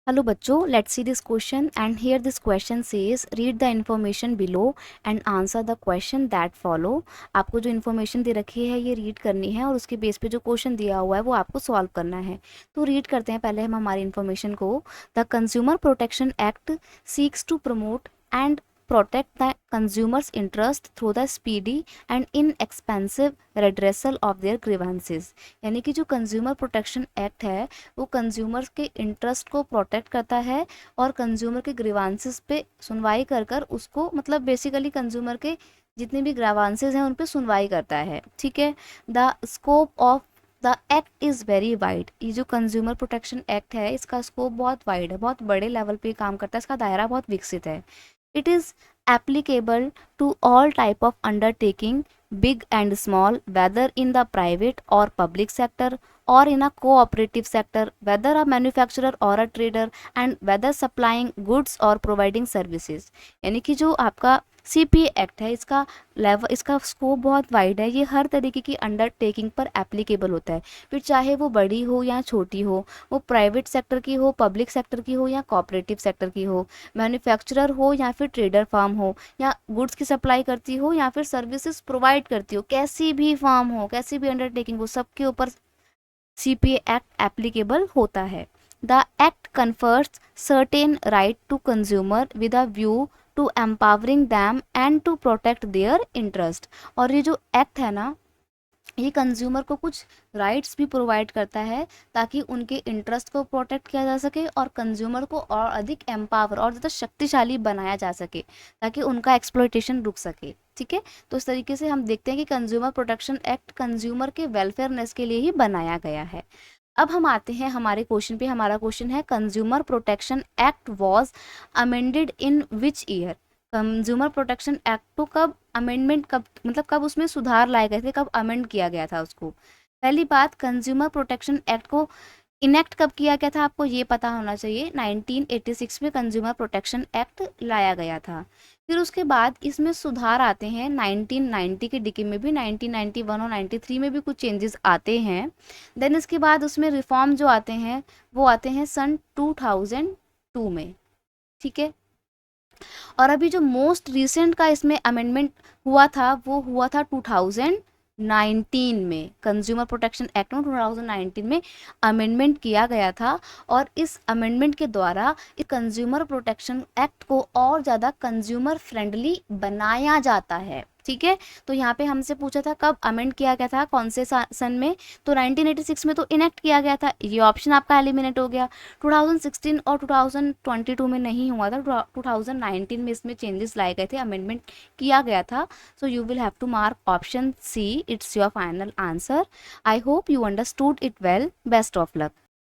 Hello बच्चों, let's see this question and here this question says read the information below and answer the question that follow. आपको जो information दे रखी है ये read करनी है और उसके बेस पे जो क्वेश्चन दिया हुआ है वो आपको सॉल्व करना है। तो रीड करते हैं पहले हम हमारी इन्फॉर्मेशन को। The consumer protection act seeks to promote and protect the consumers' interest through the speedy and inexpensive redressal of their grievances। यानी कि जो कंज्यूमर प्रोटेक्शन एक्ट है वो कंज्यूमर्स के इंटरेस्ट को प्रोटेक्ट करता है और कंज्यूमर के ग्रीवांसेस पे सुनवाई कर कर उसको मतलब बेसिकली कंज्यूमर के जितने भी ग्रीवांसेस हैं उन पे सुनवाई करता है। ठीक है। The scope of the act is very wide. ये जो कंज्यूमर प्रोटेक्शन एक्ट है इसका स्कोप बहुत वाइड है, बहुत बड़े लेवल पे काम करता है, इसका दायरा बहुत विकसित है। It is applicable to all type of undertaking, big and small, whether in the private or public sector or in a cooperative sector, whether a manufacturer or a trader, and whether supplying goods or providing services। यानी कि जो आपका CPA act है इसका level, इसका scope बहुत wide है, ये हर तरीके की अंडरटेकिंग पर एप्लीकेबल होता है, फिर चाहे वो बड़ी हो या छोटी हो, वो प्राइवेट सेक्टर की हो, पब्लिक सेक्टर की हो या कोऑपरेटिव सेक्टर की हो, मैन्युफैक्चरर हो या फिर ट्रेडर फार्म हो, या गुड्स की सप्लाई करती हो या फिर सर्विसेज प्रोवाइड करती हो, कैसी भी फार्म हो, कैसी भी अंडरटेकिंग हो, सबके ऊपर CPA एक्ट एप्लीकेबल होता है। The act confers certain right to consumer with a view to empowering them and to protect their interest. और ये जो एक्ट है ना, ये कंज्यूमर को कुछ राइट्स भी प्रोवाइड करता है ताकि उनके इंटरेस्ट को प्रोटेक्ट किया जा सके और कंज्यूमर को और अधिक एम्पावर और ज़्यादा शक्तिशाली बनाया जा सके ताकि उनका एक्सप्लॉयटेशन रुक सके। ठीक है। तो इस तरीके से हम देखते हैं कि कंज्यूमर प्रोटेक्शन एक्ट कंज्यूमर के वेलफेयरनेस के लिए ही बनाया गया है। अब हम आते हैं हमारे क्वेश्चन पे। हमारा क्वेश्चन है consumer protection act was amended in which year. Consumer protection act को कब अमेंडमेंट, कब मतलब कब उसमें सुधार लाए गए थे, कब अमेंड किया गया था उसको। पहली बात, कंज्यूमर प्रोटेक्शन एक्ट को इनेक्ट कब किया गया था आपको ये पता होना चाहिए। 1986 में कंज्यूमर प्रोटेक्शन एक्ट लाया गया था। फिर उसके बाद इसमें सुधार आते हैं 1990 के डिके में भी, 1991 और 93 में भी कुछ चेंजेस आते हैं। देन इसके बाद उसमें रिफॉर्म जो आते हैं वो आते हैं सन 2002 में। ठीक है। और अभी जो मोस्ट रिसेंट का इसमें अमेंडमेंट हुआ था वो हुआ था 2019 में। कंज्यूमर प्रोटेक्शन एक्ट में 2019 में अमेंडमेंट किया गया था और इस अमेंडमेंट के द्वारा इस कंज्यूमर प्रोटेक्शन एक्ट को और ज़्यादा कंज्यूमर फ्रेंडली बनाया जाता है। ठीक है। तो यहाँ पे हमसे पूछा था कब अमेंड किया गया था, कौन से सन में, तो 1986 में तो इनेक्ट किया गया था, ये ऑप्शन आपका एलिमिनेट हो गया। 2016 और 2022 में नहीं हुआ था, 2019 में इसमें चेंजेस लाए गए थे, अमेंडमेंट किया गया था। So you will have to mark option C, it's your final answer. I hope you understood it well. Best of luck.